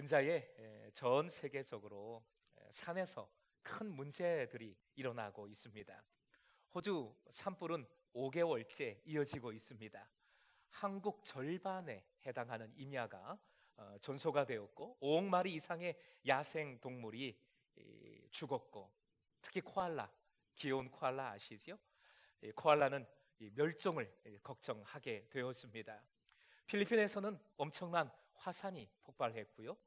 근자에 전 세계적으로 산에서 큰 문제들이 일어나고 있습니다. 호주 산불은 5개월째 이어지고 있습니다. 한국 절반에 해당하는 임야가 전소가 되었고 5억 마리 이상의 야생 동물이 죽었고, 특히 코알라, 귀여운 코알라 아시죠? 코알라는 멸종을 걱정하게 되었습니다. 필리핀에서는 엄청난 화산이 폭발했고요.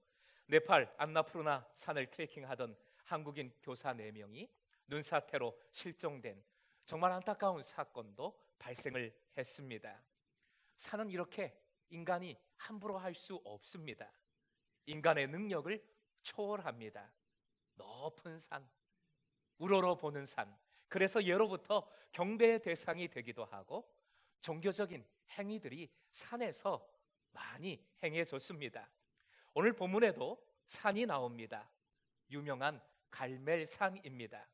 네팔 안나푸르나 산을 트레킹하던 한국인 교사 4명이 눈사태로 실종된 정말 안타까운 사건도 발생을 했습니다. 산은 이렇게 인간이 함부로 할 수 없습니다. 인간의 능력을 초월합니다. 높은 산, 우러러 보는 산, 그래서 예로부터 경배의 대상이 되기도 하고 종교적인 행위들이 산에서 많이 행해졌습니다. 오늘 본문에도 산이 나옵니다. 유명한 갈멜산입니다.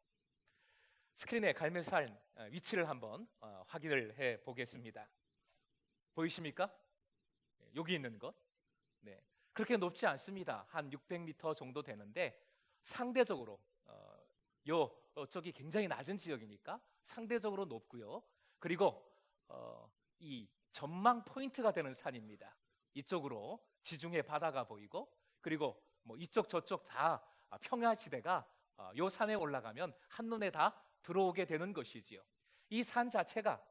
스크린에 갈멜산 위치를 한번 확인을 해 보겠습니다. 보이십니까? 여기 있는 것. 네. 그렇게 높지 않습니다. 한 600m 정도 되는데 상대적으로 저기 굉장히 낮은 지역이니까 상대적으로 높고요. 그리고 이 전망 포인트가 되는 산입니다. 이쪽으로 지중해 바다가 보이고, 그리고 뭐 이쪽 저쪽 다 평야지대가 요 산에 올라가면 한눈에 다 들어오게 되는 것이지요. 이 산 자체가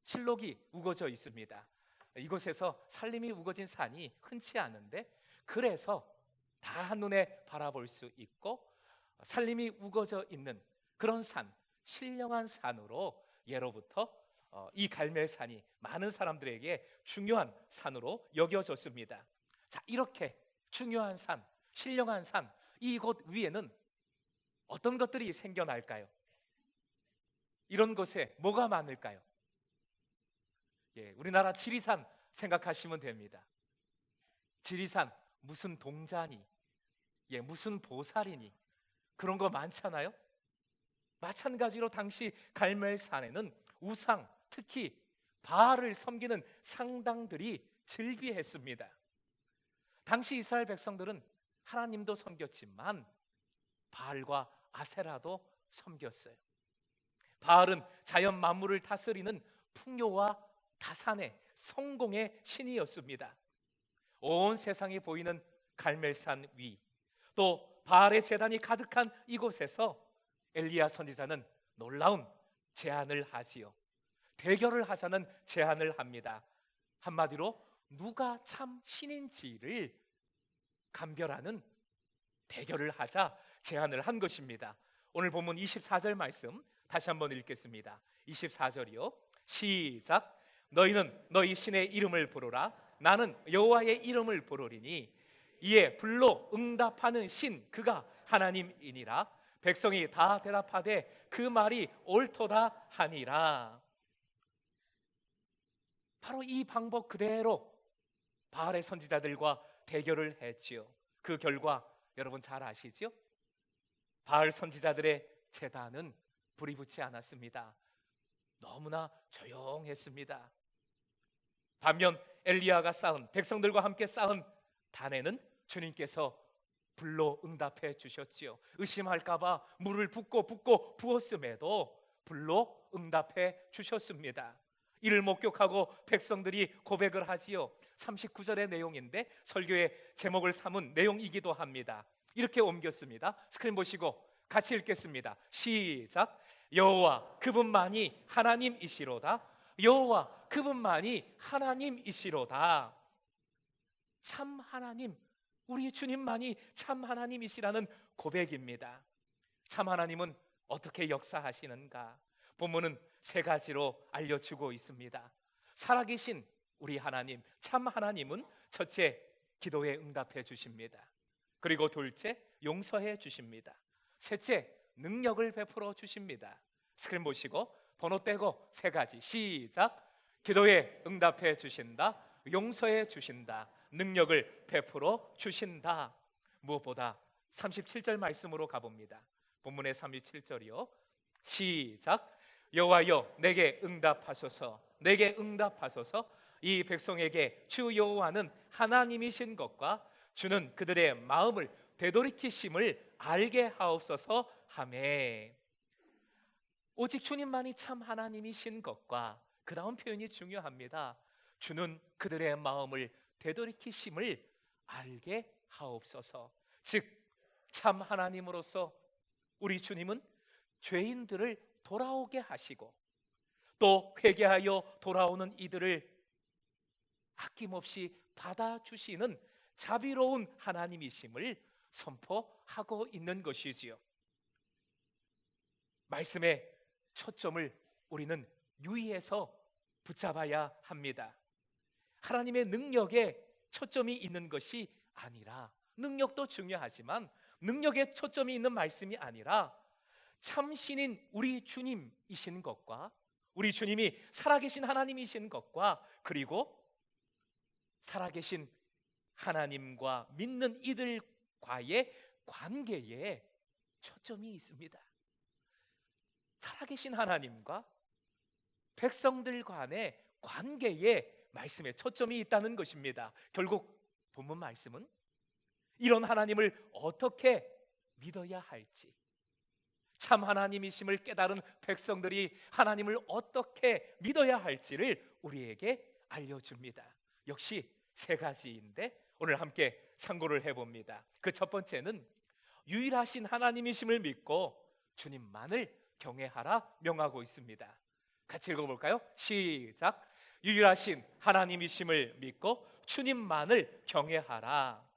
실록이 우거져 있습니다. 이곳에서 산림이 우거진 산이 흔치 않은데, 그래서 다 한눈에 바라볼 수 있고 산림이 우거져 있는 그런 산, 신령한 산으로 예로부터 이 갈멜산이 많은 사람들에게 중요한 산으로 여겨졌습니다. 자, 이렇게 중요한 산, 신령한 산, 이곳 위에는 어떤 것들이 생겨날까요? 이런 곳에 뭐가 많을까요? 우리나라 지리산 생각하시면 됩니다. 지리산 무슨 동자니, 무슨 보살이니, 그런 거 많잖아요. 마찬가지로 당시 갈멜산에는 우상, 특히 바알을 섬기는 상당들이 즐비했습니다. 당시 이스라엘 백성들은 하나님도 섬겼지만 바알과 아세라도 섬겼어요. 바알은 자연 만물을 다스리는 풍요와 다산의 성공의 신이었습니다. 온 세상이 보이는 갈멜산 위, 또 바알의 제단이 가득한 이곳에서 엘리야 선지자는 놀라운 제안을 하지요. 대결을 하자는 제안을 합니다. 한마디로 누가 참 신인지를 감별하는 대결을 하자 제안을 한 것입니다. 오늘 본문 24절 말씀 다시 한번 읽겠습니다. 24절이요. 시작. 너희는 너희 신의 이름을 부르라. 나는 여호와의 이름을 부르리니 이에 불로 응답하는 신 그가 하나님이니라. 백성이 다 대답하되 그 말이 옳도다 하니라. 바로 이 방법 그대로 바알의 선지자들과 대결을 했지요. 그 결과 여러분 잘 아시죠? 바알 선지자들의 제단은 불이 붙지 않았습니다. 너무나 조용했습니다. 반면 엘리야가 쌓은, 백성들과 함께 쌓은 단에는 주님께서 불로 응답해 주셨지요. 의심할까봐 물을 붓고 부었음에도 불로 응답해 주셨습니다. 이를 목격하고 백성들이 고백을 하지요. 39절의 내용인데 설교의 제목을 삼은 내용이기도 합니다. 이렇게 옮겼습니다. 스크린 보시고 같이 읽겠습니다. 시작. 여호와 그분만이 하나님이시로다. 여호와 그분만이 하나님이시로다. 참 하나님, 우리 주님만이 참 하나님이시라는 고백입니다. 참 하나님은 어떻게 역사하시는가? 본문은 3가지로 알려주고 있습니다. 살아계신 우리 하나님, 참 하나님은 첫째, 기도에 응답해 주십니다. 그리고 둘째, 용서해 주십니다. 셋째, 능력을 베풀어 주십니다. 스크린 보시고 번호 떼고 3가지. 시작. 기도에 응답해 주신다, 용서해 주신다, 능력을 베풀어 주신다. 무엇보다 37절 말씀으로 가봅니다. 본문의 37절이요. 시작. 여호와여 내게 응답하소서, 내게 응답하소서. 이 백성에게 주 여호와는 하나님이신 것과 주는 그들의 마음을 되돌이키심을 알게 하옵소서 하매. 오직 주님만이 참 하나님이신 것과 그 다음 표현이 중요합니다. 주는 그들의 마음을 되돌이키심을 알게 하옵소서. 즉 참 하나님으로서 우리 주님은 죄인들을 돌아오게 하시고 또 회개하여 돌아오는 이들을 아낌없이 받아주시는 자비로운 하나님이심을 선포하고 있는 것이지요. 말씀의 초점을 우리는 유의해서 붙잡아야 합니다. 하나님의 능력에 초점이 있는 것이 아니라, 능력도 중요하지만 능력에 초점이 있는 말씀이 아니라 참 신인 우리 주님이신 것과 우리 주님이 살아계신 하나님이신 것과 그리고 살아계신 하나님과 믿는 이들과의 관계에 초점이 있습니다. 살아계신 하나님과 백성들 간의 관계에 말씀에 초점이 있다는 것입니다. 결국 본문 말씀은 이런 하나님을 어떻게 믿어야 할지, 참 하나님이심을 깨달은 백성들이 하나님을 어떻게 믿어야 할지를 우리에게 알려줍니다. 역시 세 가지인데 오늘 함께 상고를 해봅니다. 그 첫 번째는 유일하신 하나님이심을 믿고 주님만을 경외하라 명하고 있습니다. 같이 읽어볼까요? 시작. 유일하신 하나님이심을 믿고 주님만을 경외하라.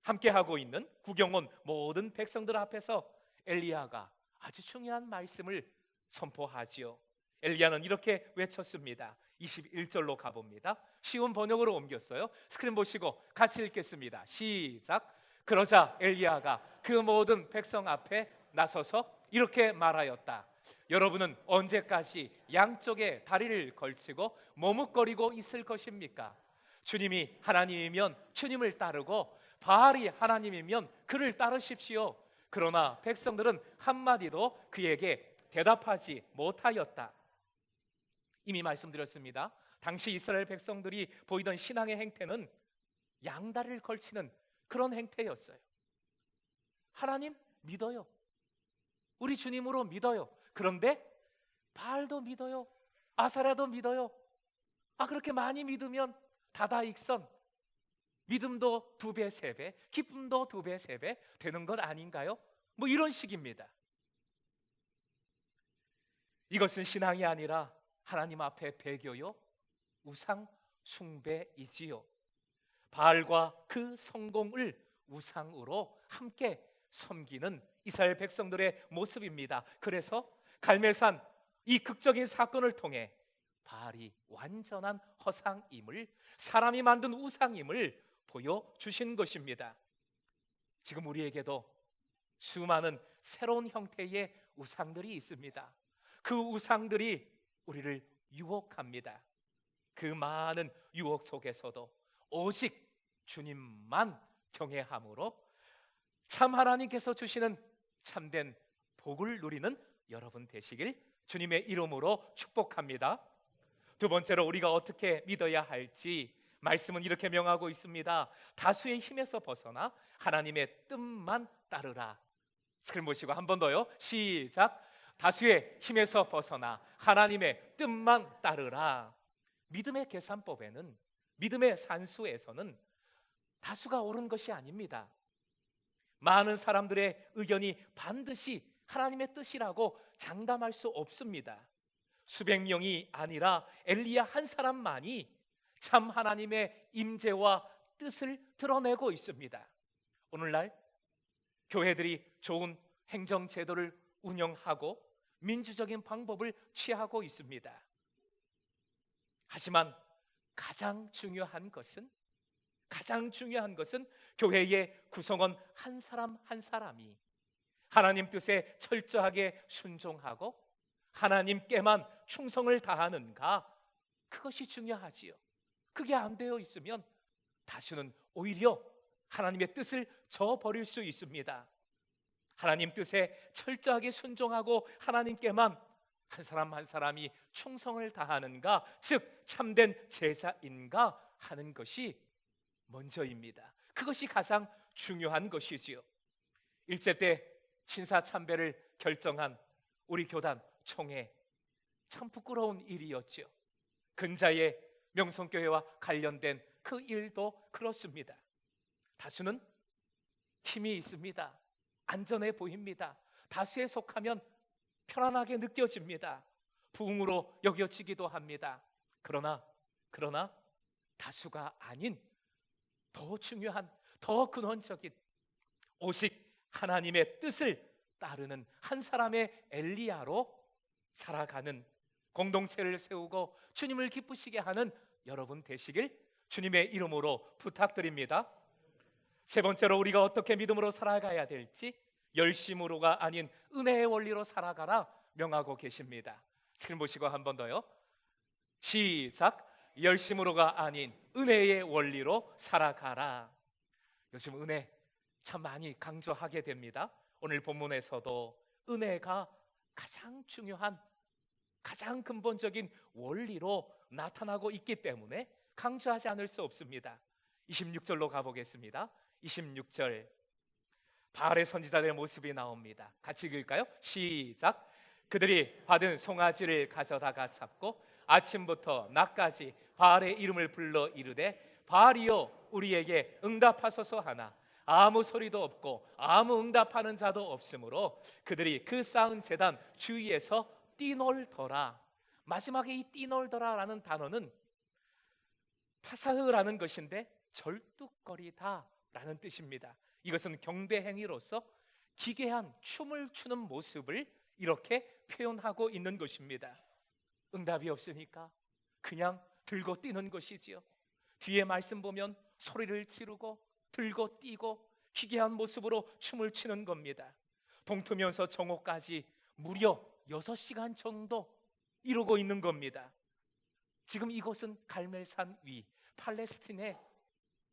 함께 하고 있는 구경 온 모든 백성들 앞에서 엘리야가 아주 중요한 말씀을 선포하지요. 엘리야는 이렇게 외쳤습니다. 21절로 가봅니다. 쉬운 번역으로 옮겼어요. 스크린 보시고 같이 읽겠습니다. 시작. 그러자 엘리야가 그 모든 백성 앞에 나서서 이렇게 말하였다. 여러분은 언제까지 양쪽에 다리를 걸치고 머뭇거리고 있을 것입니까? 주님이 하나님이면 주님을 따르고 바알이 하나님이면 그를 따르십시오. 그러나 백성들은 한마디도 그에게 대답하지 못하였다. 이미 말씀드렸습니다. 당시 이스라엘 백성들이 보이던 신앙의 행태는 양다리를 걸치는 그런 행태였어요. 하나님 믿어요. 우리 주님으로 믿어요. 그런데 바알도 믿어요. 아사랴도 믿어요. 그렇게 많이 믿으면 다다익선, 믿음도 2배, 3배, 기쁨도 2배, 3배 되는 것 아닌가요? 뭐 이런 식입니다. 이것은 신앙이 아니라 하나님 앞에 배교요, 우상 숭배이지요. 바알과 그 성공을 우상으로 함께 섬기는 이스라엘 백성들의 모습입니다. 그래서 갈멜산 이 극적인 사건을 통해 바알이 완전한 허상임을, 사람이 만든 우상임을 보여주신 것입니다. 지금 우리에게도 수많은 새로운 형태의 우상들이 있습니다. 그 우상들이 우리를 유혹합니다. 그 많은 유혹 속에서도 오직 주님만 경외함으로 참 하나님께서 주시는 참된 복을 누리는 여러분 되시길 주님의 이름으로 축복합니다. 두 번째로 우리가 어떻게 믿어야 할지 말씀은 이렇게 명하고 있습니다. 다수의 힘에서 벗어나 하나님의 뜻만 따르라. 스크린 보시고 한 번 더요. 시작. 다수의 힘에서 벗어나 하나님의 뜻만 따르라. 믿음의 계산법에는, 믿음의 산수에서는 다수가 옳은 것이 아닙니다. 많은 사람들의 의견이 반드시 하나님의 뜻이라고 장담할 수 없습니다. 수백 명이 아니라 엘리야 한 사람만이 참 하나님의 임재와 뜻을 드러내고 있습니다. 오늘날 교회들이 좋은 행정제도를 운영하고 민주적인 방법을 취하고 있습니다. 하지만 가장 중요한 것은 교회의 구성원 한 사람 한 사람이 하나님 뜻에 철저하게 순종하고 하나님께만 충성을 다하는가, 그것이 중요하지요. 그게 안 되어 있으면 다수는 오히려 하나님의 뜻을 저버릴 수 있습니다. 하나님 뜻에 철저하게 순종하고 하나님께만 한 사람 한 사람이 충성을 다하는가, 즉 참된 제자인가 하는 것이 먼저입니다. 그것이 가장 중요한 것이지요. 일제 때 신사참배를 결정한 우리 교단 총회, 참 부끄러운 일이었죠. 근자의 명성교회와 관련된 그 일도 그렇습니다. 다수는 힘이 있습니다. 안전해 보입니다. 다수에 속하면 편안하게 느껴집니다. 부흥으로 여겨지기도 합니다. 그러나 다수가 아닌 더 중요한, 더 근원적인, 오직 하나님의 뜻을 따르는 한 사람의 엘리야로 살아가는 공동체를 세우고 주님을 기쁘시게 하는 여러분 되시길 주님의 이름으로 부탁드립니다. 세 번째로 우리가 어떻게 믿음으로 살아가야 될지, 열심으로가 아닌 은혜의 원리로 살아가라 명하고 계십니다. 스크린 보시고 한 번 더요. 시작. 열심으로가 아닌 은혜의 원리로 살아가라. 요즘 은혜 참 많이 강조하게 됩니다. 오늘 본문에서도 은혜가 가장 중요한, 가장 근본적인 원리로 나타나고 있기 때문에 강조하지 않을 수 없습니다. 26절로 가보겠습니다. 26절, 바알의 선지자들의 모습이 나옵니다. 같이 읽을까요? 시작. 그들이 받은 송아지를 가져다가 잡고 아침부터 낮까지 바알의 이름을 불러 이르되, 바알이여 우리에게 응답하소서 하나 아무 소리도 없고 아무 응답하는 자도 없으므로 그들이 그 쌓은 제단 주위에서 뛰놀더라. 마지막에 이 뛰놀더라라는 단어는 파사흐라는 것인데 절뚝거리다라는 뜻입니다. 이것은 경배 행위로서 기괴한 춤을 추는 모습을 이렇게 표현하고 있는 것입니다. 응답이 없으니까 그냥 들고 뛰는 것이지요. 뒤에 말씀 보면 소리를 지르고 들고 뛰고 기괴한 모습으로 춤을 추는 겁니다. 동트면서 정오까지 무려 6시간 정도 이루고 있는 겁니다. 지금 이곳은 갈멜산 위, 팔레스틴의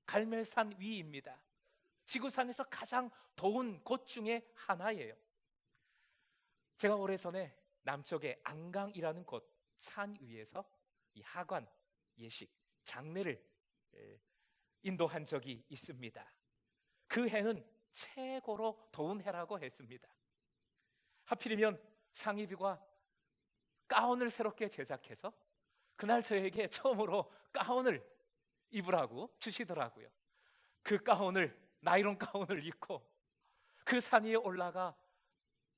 갈멜산 위입니다. 지구상에서 가장 더운 곳 중에 하나예요. 제가 오래전에 남쪽의 안강이라는 곳 산 위에서 이 하관 예식 장례를 인도한 적이 있습니다. 그 해는 최고로 더운 해라고 했습니다. 하필이면 상위비가 가운을 새롭게 제작해서 그날 저에게 처음으로 가운을 입으라고 주시더라고요. 그 가운을, 나이론 가운을 입고 그 산 위에 올라가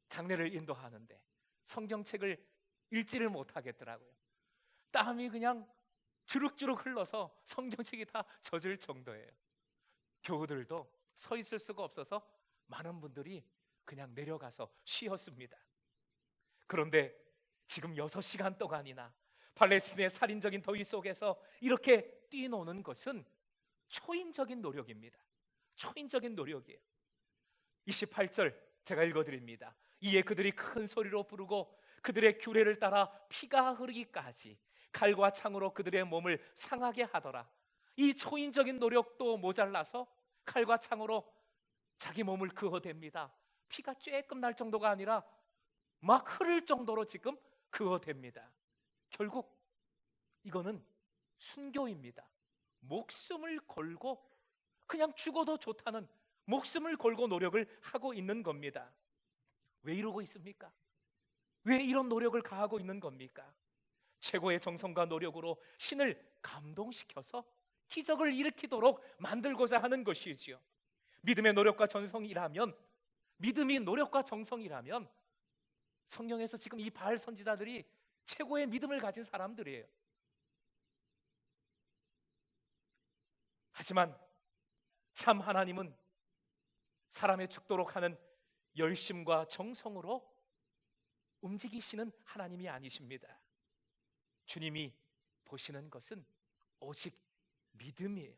장례를 인도하는데 성경책을 읽지를 못하겠더라고요. 땀이 그냥 주룩주룩 흘러서 성경책이 다 젖을 정도예요. 교우들도 서 있을 수가 없어서 많은 분들이 그냥 내려가서 쉬었습니다. 그런데 지금 6시간 동안이나 팔레스틴의 살인적인 더위 속에서 이렇게 뛰노는 것은 초인적인 노력입니다. 초인적인 노력이에요. 28절 제가 읽어드립니다. 이에 그들이 큰 소리로 부르고 그들의 규례를 따라 피가 흐르기까지 칼과 창으로 그들의 몸을 상하게 하더라. 이 초인적인 노력도 모자라서 칼과 창으로 자기 몸을 그어댑니다. 피가 쬐끔 날 정도가 아니라 막 흐를 정도로 지금 그어댑니다. 결국 이거는 순교입니다. 목숨을 걸고, 그냥 죽어도 좋다는 목숨을 걸고 노력을 하고 있는 겁니다. 왜 이러고 있습니까? 왜 이런 노력을 가하고 있는 겁니까? 최고의 정성과 노력으로 신을 감동시켜서 기적을 일으키도록 만들고자 하는 것이지요. 믿음의 노력과 정성이라면, 믿음이 노력과 정성이라면 성경에서 지금 이 바알 선지자들이 최고의 믿음을 가진 사람들이에요. 하지만 참 하나님은 사람의 죽도록 하는 열심과 정성으로 움직이시는 하나님이 아니십니다. 주님이 보시는 것은 오직 믿음이에요.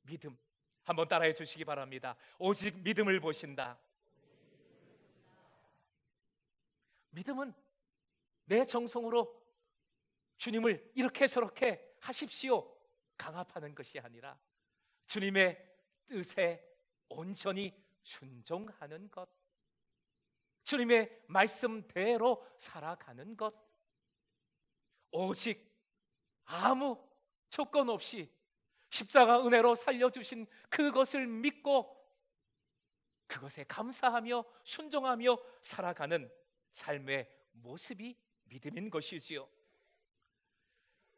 믿음. 한번 따라해 주시기 바랍니다. 오직 믿음을 보신다. 믿음은 내 정성으로 주님을 이렇게 저렇게 하십시오 강압하는 것이 아니라 주님의 뜻에 온전히 순종하는 것, 주님의 말씀대로 살아가는 것, 오직 아무 조건 없이 십자가 은혜로 살려주신 그것을 믿고 그것에 감사하며 순종하며 살아가는 삶의 모습이 믿음인 것이지요.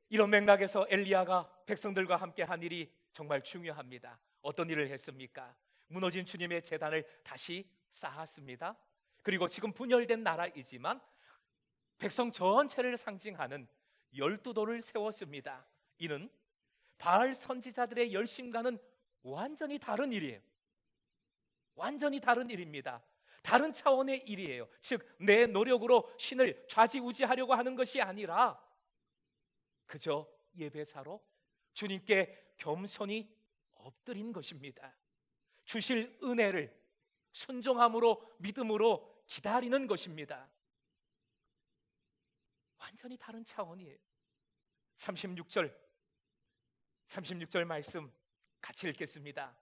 이런 맥락에서 엘리야가 백성들과 함께 한 일이 정말 중요합니다. 어떤 일을 했습니까? 무너진 주님의 제단을 다시 쌓았습니다. 그리고 지금 분열된 나라이지만 백성 전체를 상징하는 12돌을 세웠습니다. 이는 바알 선지자들의 열심과는 완전히 다른 일이에요. 완전히 다른 일입니다. 다른 차원의 일이에요. 즉 내 노력으로 신을 좌지우지하려고 하는 것이 아니라 그저 예배사로 주님께 겸손히 엎드린 것입니다. 주실 은혜를 순종함으로 믿음으로 기다리는 것입니다. 완전히 다른 차원이에요. 36절 말씀 같이 읽겠습니다.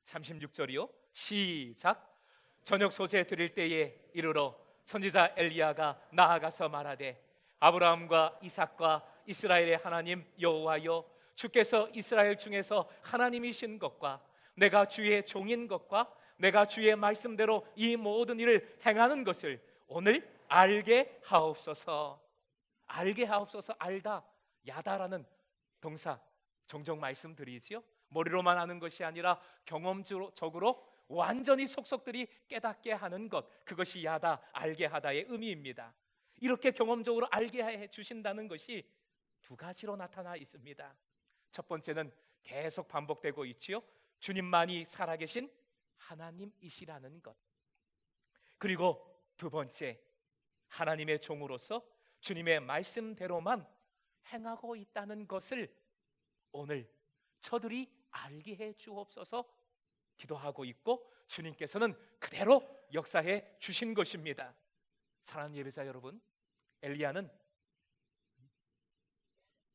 36절이요 시작. 저녁 소재 드릴 때에 이르러 선지자 엘리야가 나아가서 말하되 아브라함과 이삭과 이스라엘의 하나님 여호와여, 주께서 이스라엘 중에서 하나님이신 것과 내가 주의 종인 것과 내가 주의 말씀대로 이 모든 일을 행하는 것을 오늘 알게 하옵소서. 알게 하옵소서. 알다, 야다라는 동사 종종 말씀드리지요. 머리로만 아는 것이 아니라 경험적으로 완전히 속속들이 깨닫게 하는 것, 그것이 야다, 알게 하다의 의미입니다. 이렇게 경험적으로 알게 해 주신다는 것이 두 가지로 나타나 있습니다. 첫 번째는 계속 반복되고 있지요. 주님만이 살아계신 하나님이시라는 것. 그리고 두 번째, 하나님의 종으로서 주님의 말씀대로만 행하고 있다는 것을 오늘 저들이 알게 해 주옵소서 기도하고 있고 주님께서는 그대로 역사해 주신 것입니다. 사랑하는 예배자 여러분, 엘리야는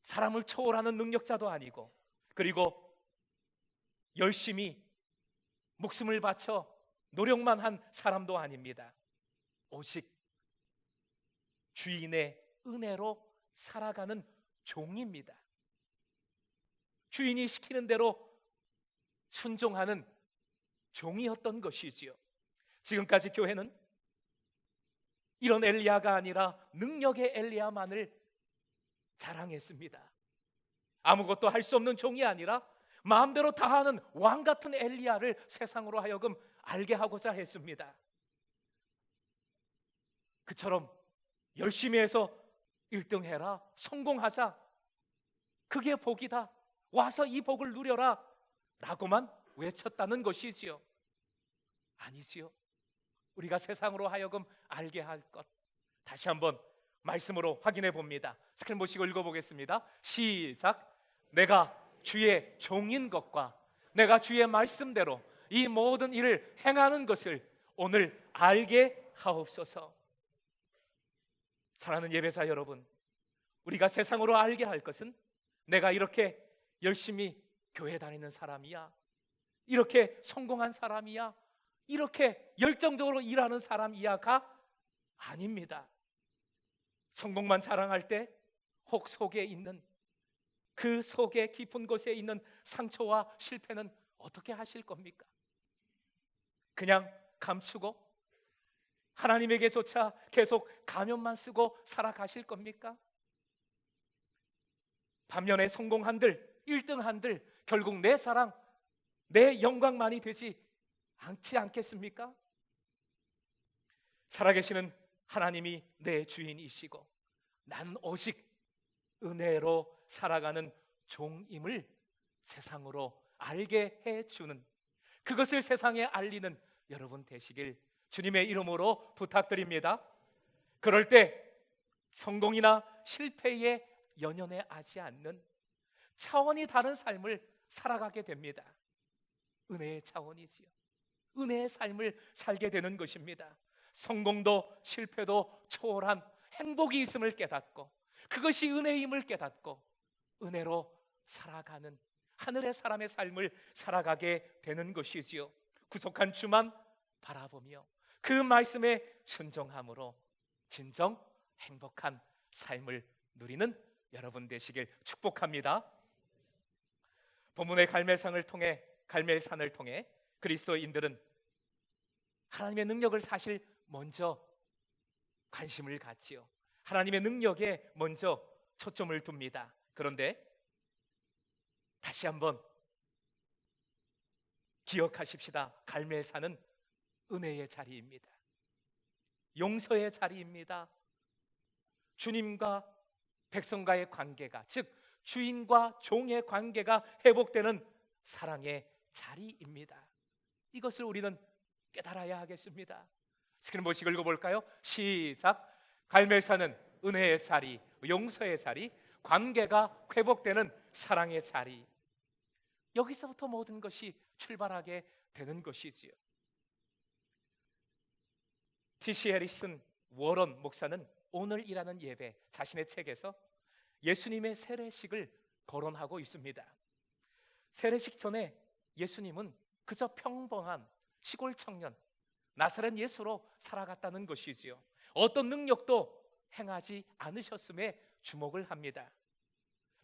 사람을 초월하는 능력자도 아니고 그리고 열심히 목숨을 바쳐 노력만 한 사람도 아닙니다. 오직 주인의 은혜로 살아가는 종입니다. 주인이 시키는 대로 순종하는 종이었던 것이지요. 지금까지 교회는 이런 엘리야가 아니라 능력의 엘리야만을 자랑했습니다. 아무것도 할 수 없는 종이 아니라 마음대로 다 하는 왕 같은 엘리야를 세상으로 하여금 알게 하고자 했습니다. 그처럼 열심히 해서 1등 해라, 성공하자, 그게 복이다, 와서 이 복을 누려라 라고만 외쳤다는 것이지요. 아니지요. 우리가 세상으로 하여금 알게 할 것, 다시 한번 말씀으로 확인해 봅니다. 스크린 보시고 읽어보겠습니다. 시작. 내가 주의 종인 것과 내가 주의 말씀대로 이 모든 일을 행하는 것을 오늘 알게 하옵소서. 사랑하는 예배자 여러분, 우리가 세상으로 알게 할 것은 내가 이렇게 열심히 교회 다니는 사람이야, 이렇게 성공한 사람이야, 이렇게 열정적으로 일하는 사람이야가 아닙니다. 성공만 자랑할 때 혹 속에 있는 그 속에 깊은 곳에 있는 상처와 실패는 어떻게 하실 겁니까? 그냥 감추고 하나님에게조차 계속 가면만 쓰고 살아가실 겁니까? 반면에 성공한들, 1등한들 결국 내 사랑, 내 영광만이 되지 않지 않겠습니까? 살아계시는 하나님이 내 주인이시고 나는 오직 은혜로 살아가는 종임을 세상으로 알게 해주는, 그것을 세상에 알리는 여러분 되시길 주님의 이름으로 부탁드립니다. 그럴 때 성공이나 실패에 연연해하지 않는 차원이 다른 삶을 살아가게 됩니다. 은혜의 차원이지요. 은혜의 삶을 살게 되는 것입니다. 성공도 실패도 초월한 행복이 있음을 깨닫고 그것이 은혜임을 깨닫고 은혜로 살아가는 하늘의 사람의 삶을 살아가게 되는 것이지요. 구속한 주만 바라보며 그 말씀에 순종함으로 진정 행복한 삶을 누리는 여러분 되시길 축복합니다. 본문의 갈멜산을 통해 그리스도인들은 하나님의 능력을 사실 먼저 관심을 갖지요. 하나님의 능력에 먼저 초점을 둡니다. 그런데 다시 한번 기억하십시다. 갈멜산은 은혜의 자리입니다. 용서의 자리입니다. 주님과 백성과의 관계가, 즉 주인과 종의 관계가 회복되는 사랑의 자리입니다. 이것을 우리는 깨달아야 하겠습니다. 스크린 보시고 읽어볼까요? 시작. 갈멜산은 은혜의 자리, 용서의 자리, 관계가 회복되는 사랑의 자리. 여기서부터 모든 것이 출발하게 되는 것이지요. T.C. 해리슨 워런 목사는 오늘이라는 예배, 자신의 책에서 예수님의 세례식을 거론하고 있습니다. 세례식 전에 예수님은 그저 평범한 시골 청년, 나사렛 예수로 살아갔다는 것이지요. 어떤 능력도 행하지 않으셨음에 주목을 합니다.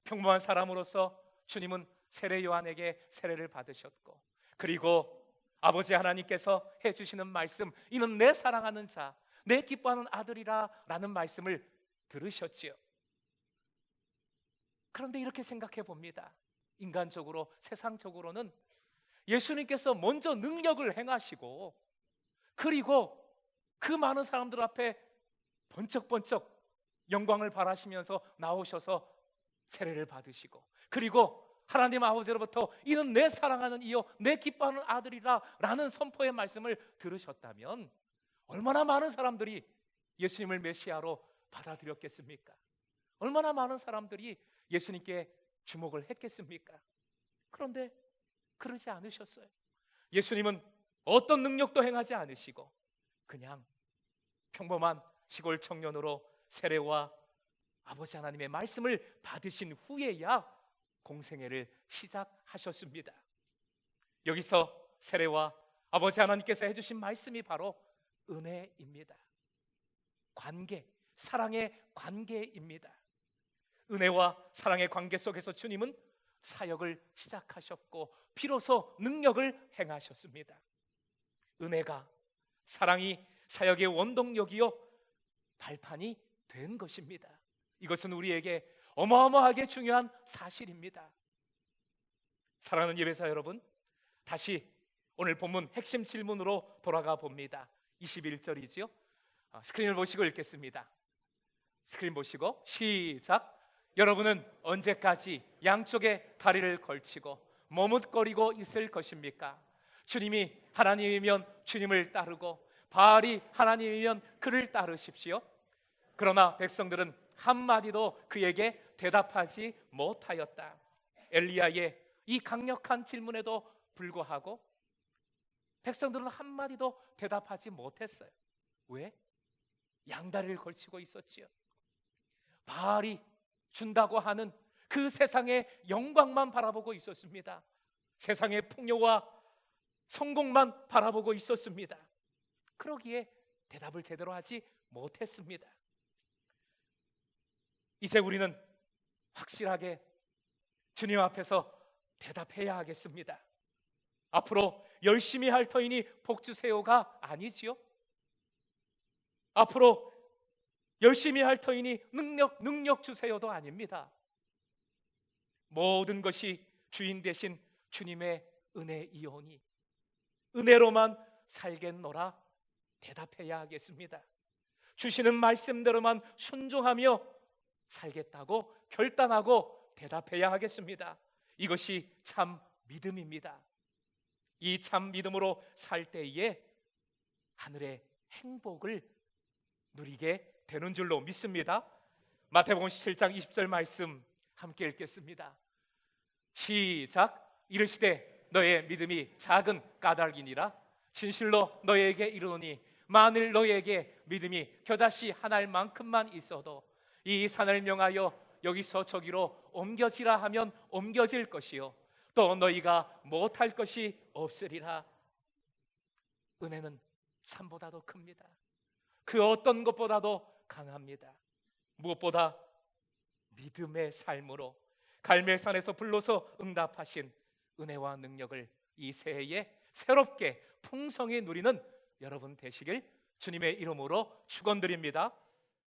평범한 사람으로서 주님은 세례 요한에게 세례를 받으셨고, 그리고 아버지 하나님께서 해주시는 말씀, 이는 내 사랑하는 자, 내 기뻐하는 아들이라 라는 말씀을 들으셨지요. 그런데 이렇게 생각해 봅니다. 인간적으로, 세상적으로는 예수님께서 먼저 능력을 행하시고, 그리고 그 많은 사람들 앞에 번쩍번쩍 영광을 바라시면서 나오셔서 세례를 받으시고, 그리고 하나님 아버지로부터 이는 내 사랑하는 이요 내 기뻐하는 아들이라 라는 선포의 말씀을 들으셨다면 얼마나 많은 사람들이 예수님을 메시아로 받아들였겠습니까? 얼마나 많은 사람들이 예수님께 주목을 했겠습니까? 그런데 그러지 않으셨어요. 예수님은 어떤 능력도 행하지 않으시고 그냥 평범한 시골 청년으로 세례와 아버지 하나님의 말씀을 받으신 후에야 공생애를 시작하셨습니다. 여기서 세례와 아버지 하나님께서 해주신 말씀이 바로 은혜입니다. 관계, 사랑의 관계입니다. 은혜와 사랑의 관계 속에서 주님은 사역을 시작하셨고 비로소 능력을 행하셨습니다. 은혜가, 사랑이 사역의 원동력이요 발판이 된 것입니다. 이것은 우리에게 어마어마하게 중요한 사실입니다. 사랑하는 예배사 여러분, 다시 오늘 본문 핵심 질문으로 돌아가 봅니다. 21절이지요. 스크린을 보시고 읽겠습니다. 스크린 보시고 시작. 여러분은 언제까지 양쪽에 다리를 걸치고 머뭇거리고 있을 것입니까? 주님이 하나님이면 주님을 따르고 바알이 하나님이면 그를 따르십시오. 그러나 백성들은 한마디도 그에게 대답하지 못하였다. 엘리야의 이 강력한 질문에도 불구하고 백성들은 한마디도 대답하지 못했어요. 왜? 양다리를 걸치고 있었지요. 바알이 준다고 하는 그 세상의 영광만 바라보고 있었습니다. 세상의 풍요와 성공만 바라보고 있었습니다. 그러기에 대답을 제대로 하지 못했습니다. 이제 우리는 확실하게 주님 앞에서 대답해야 하겠습니다. 앞으로 열심히 할 터이니 복 주세요가 아니지요. 앞으로 열심히 할 터이니 능력 주세요도 아닙니다. 모든 것이 주인 되신 주님의 은혜이오니 은혜로만 살겠노라 대답해야 하겠습니다. 주시는 말씀대로만 순종하며 살겠다고 결단하고 대답해야 하겠습니다. 이것이 참 믿음입니다. 이 참 믿음으로 살 때에 하늘의 행복을 누리게 되는 줄로 믿습니다. 마태복음 17장 20절 말씀 함께 읽겠습니다. 시작. 이르시되 너의 믿음이 작은 까닭이니라 진실로 너에게 이르노니 만일 너에게 믿음이 겨자씨 한 알만큼만 있어도 이 산을 명하여 여기서 저기로 옮겨지라 하면 옮겨질 것이요 또 너희가 못할 것이 없으리라. 은혜는 산보다도 큽니다. 그 어떤 것보다도 강합니다. 무엇보다 믿음의 삶으로 갈멜산에서 불러서 응답하신 은혜와 능력을 이 새해에 새롭게 풍성히 누리는 여러분 되시길 주님의 이름으로 축원드립니다.